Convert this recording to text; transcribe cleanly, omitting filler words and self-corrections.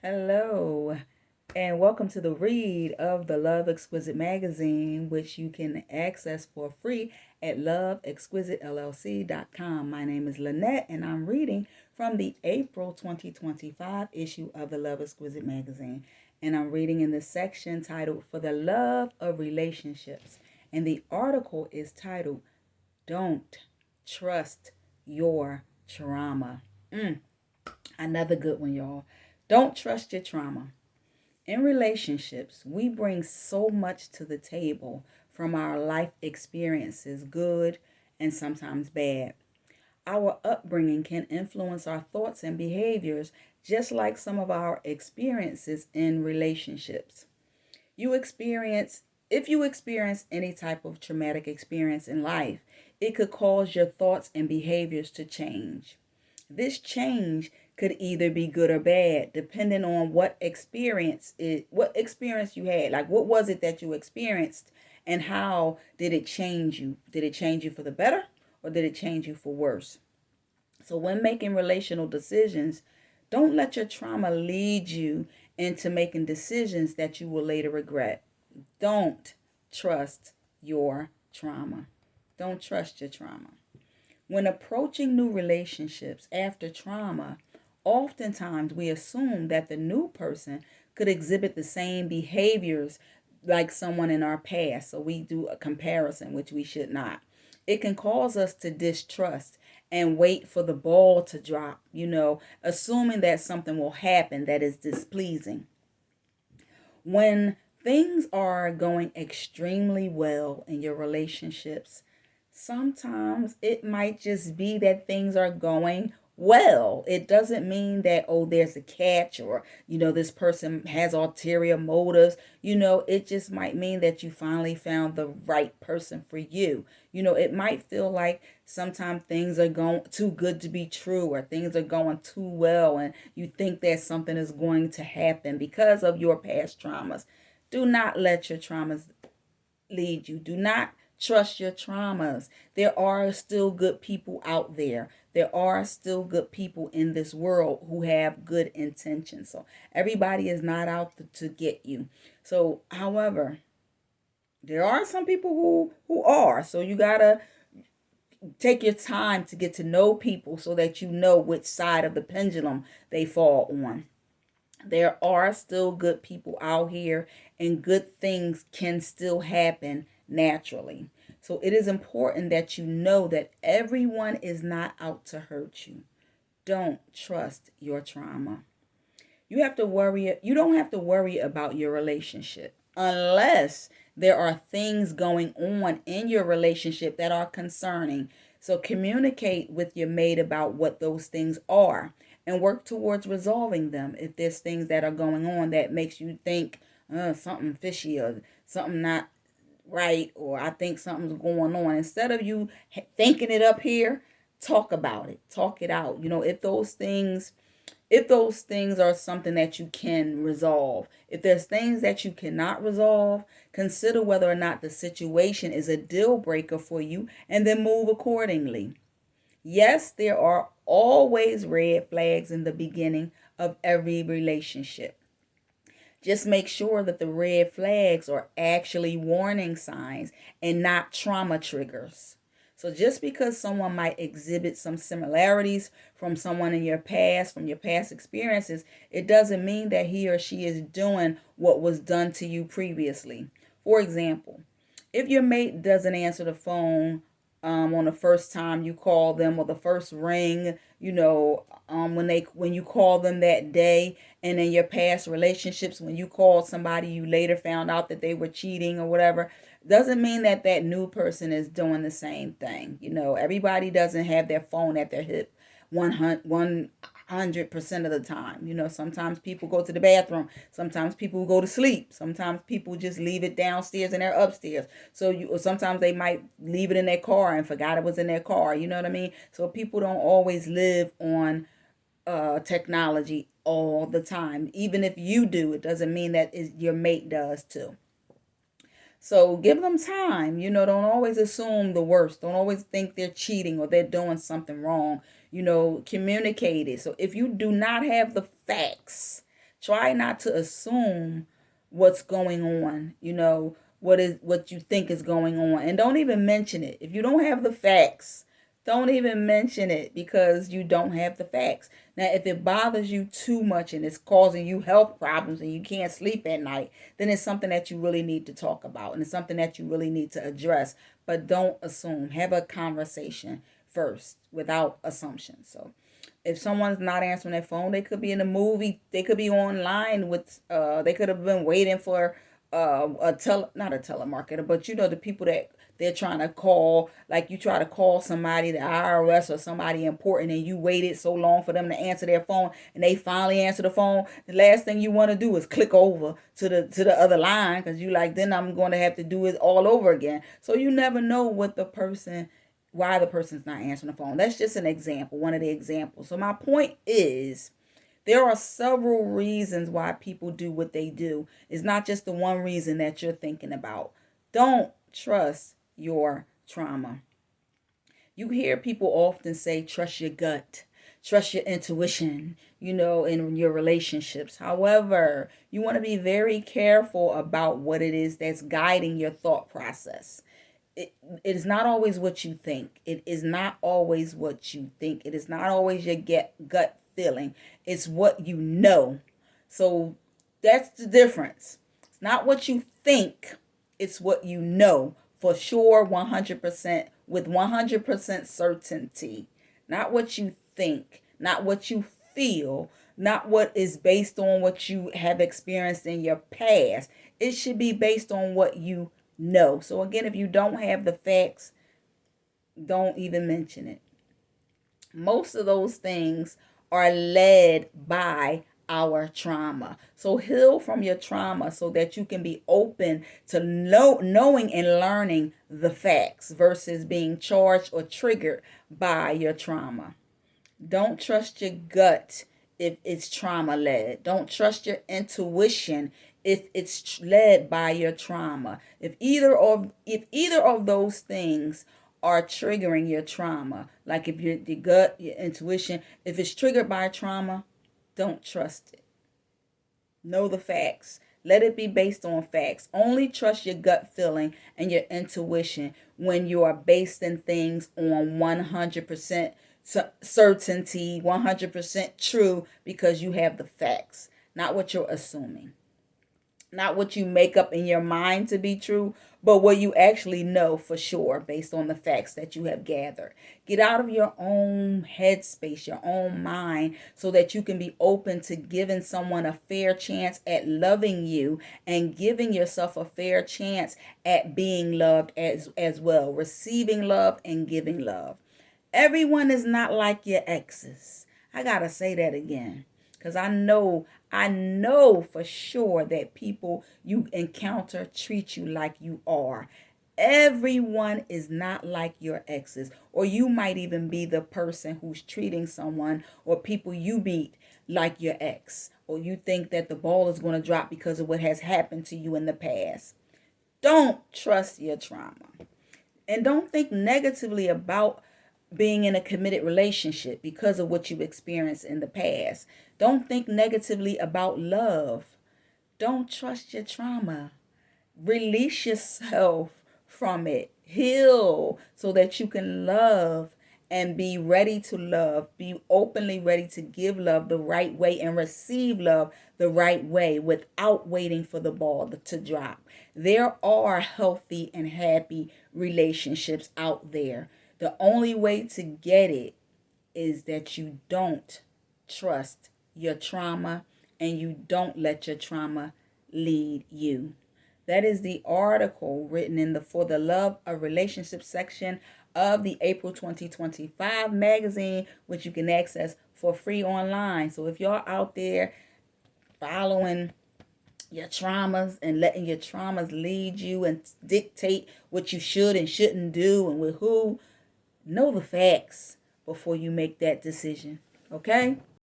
Hello, and welcome to the read of the Love Exquisite Magazine, which you can access for free at loveexquisitellc.com. My name is Lynette, and I'm reading from the April 2025 issue of the Love Exquisite Magazine. And I'm reading in the section titled For the Love of Relationships. And the article is titled Don't Trust Your Trauma. Another good one, y'all. Don't trust your trauma. In relationships, we bring so much to the table from our life experiences, good and sometimes bad. Our upbringing can influence our thoughts and behaviors, just like some of our experiences in relationships. You experience If you experience any type of traumatic experience in life, it could cause your thoughts and behaviors to change. This change could either be good or bad, depending on what experience you had. Like, what was it that you experienced, and how did it change you? Did it change you for the better, or did it change you for worse? So when making relational decisions, don't let your trauma lead you into making decisions that you will later regret. Don't trust your trauma. Don't trust your trauma. When approaching new relationships after trauma, oftentimes we assume that the new person could exhibit the same behaviors like someone in our past. So we do a comparison, which we should not. It can cause us to distrust and wait for the ball to drop, assuming that something will happen that is displeasing. When things are going extremely well in your relationships, sometimes it might just be that things are going well. It doesn't mean that, oh, there's a catch, or, this person has ulterior motives. It just might mean that you finally found the right person for you. It might feel like sometimes things are going too good to be true, or things are going too well, and you think that something is going to happen because of your past traumas. Do not let your traumas lead you. Do not trust your traumas. There are still good people out there. There are still good people in this world who have good intentions. So everybody is not out to get you. So, however, there are some people who are. So you gotta take your time to get to know people so that you know which side of the pendulum they fall on. There are still good people out here, and good things can still happen naturally. So it is important that you know that everyone is not out to hurt you. Don't trust your trauma. You don't have to worry about your relationship unless there are things going on in your relationship that are concerning. So communicate with your mate about what those things are and work towards resolving them. If there's things that are going on that makes you think something fishy, or something not right, or I think something's going on, instead of you thinking it up here, talk about it, talk it out. If those things are something that you can resolve. If there's things that you cannot resolve, consider whether or not the situation is a deal breaker for you, and then move accordingly. Yes, there are always red flags in the beginning of every relationship. Just make sure that the red flags are actually warning signs and not trauma triggers. So just because someone might exhibit some similarities from someone in your past, from your past experiences, it doesn't mean that he or she is doing what was done to you previously. For example, if your mate doesn't answer the phone on the first time you call them, or the first ring, when you call them that day, and in your past relationships, when you called somebody, you later found out that they were cheating or whatever, doesn't mean that that new person is doing the same thing. Everybody doesn't have their phone at their hip 100% of the time. Sometimes people go to the bathroom. Sometimes people go to sleep. Sometimes people just leave it downstairs and they're upstairs. Or sometimes they might leave it in their car and forgot it was in their car. You know what I mean? So people don't always live on technology all the time. Even if you do, it doesn't mean that your mate does too. So give them time. Don't always assume the worst. Don't always think they're cheating or they're doing something wrong. Communicate it. So if you do not have the facts, Try not to assume what's going on, what you think is going on, and don't even mention it. If you don't have the facts, don't even mention it because you don't have the facts. Now, if it bothers you too much and it's causing you health problems and you can't sleep at night, then it's something that you really need to talk about and it's something that you really need to address. But don't assume. Have a conversation first without assumptions. So, if someone's not answering their phone, they could be in a movie, they could be online with they could have been waiting for not a telemarketer, but the people that they're trying to call. Like, you try to call somebody, the IRS or somebody important, and you waited so long for them to answer their phone, and they finally answer the phone. The last thing you want to do is click over to the other line, because you like, then I'm going to have to do it all over again. So you never know why the person's not answering the phone. That's just an example, one of the examples. So my point is, there are several reasons why people do what they do. It's not just the one reason that you're thinking about. Don't trust your trauma. You hear people often say, trust your gut, trust your intuition, in your relationships. However, you want to be very careful about what it is that's guiding your thought process. It is not always what you think. It is not always what you think. It is not always your gut feeling. It's what you know. So that's the difference. It's not what you think. It's what you know for sure, 100%, with 100% certainty. Not what you think, not what you feel, not what is based on what you have experienced in your past. It should be based on what you know. So again, if you don't have the facts, don't even mention it. Most of those things are led by our trauma. So heal from your trauma so that you can be open to knowing and learning the facts versus being charged or triggered by your trauma. Don't trust your gut if it's trauma led. Don't trust your intuition if it's led by your trauma. If either of those things are triggering your trauma, like if your gut, your intuition, if it's triggered by trauma, don't trust it. Know the facts. Let it be based on facts. Only trust your gut feeling and your intuition when you are basing things on 100% certainty, 100% true, because you have the facts, not what you're assuming. Not what you make up in your mind to be true, but what you actually know for sure based on the facts that you have gathered. Get out of your own headspace, your own mind, so that you can be open to giving someone a fair chance at loving you and giving yourself a fair chance at being loved as well, receiving love and giving love. Everyone is not like your exes. I got to say that again. Because I know for sure that people you encounter treat you like you are. Everyone is not like your exes. Or you might even be the person who's treating someone or people you meet like your ex. Or you think that the ball is going to drop because of what has happened to you in the past. Don't trust your trauma. And don't think negatively about being in a committed relationship because of what you experienced in the past. Don't think negatively about love. Don't trust your trauma. Release yourself from it. Heal so that you can love and be ready to love. Be openly ready to give love the right way and receive love the right way without waiting for the ball to drop. There are healthy and happy relationships out there. The only way to get it is that you don't trust your trauma and you don't let your trauma lead you. That is the article written in the For the Love of Relationships section of the April 2025 magazine, which you can access for free online. So if y'all out there following your traumas and letting your traumas lead you and dictate what you should and shouldn't do and with who, know the facts before you make that decision. Okay?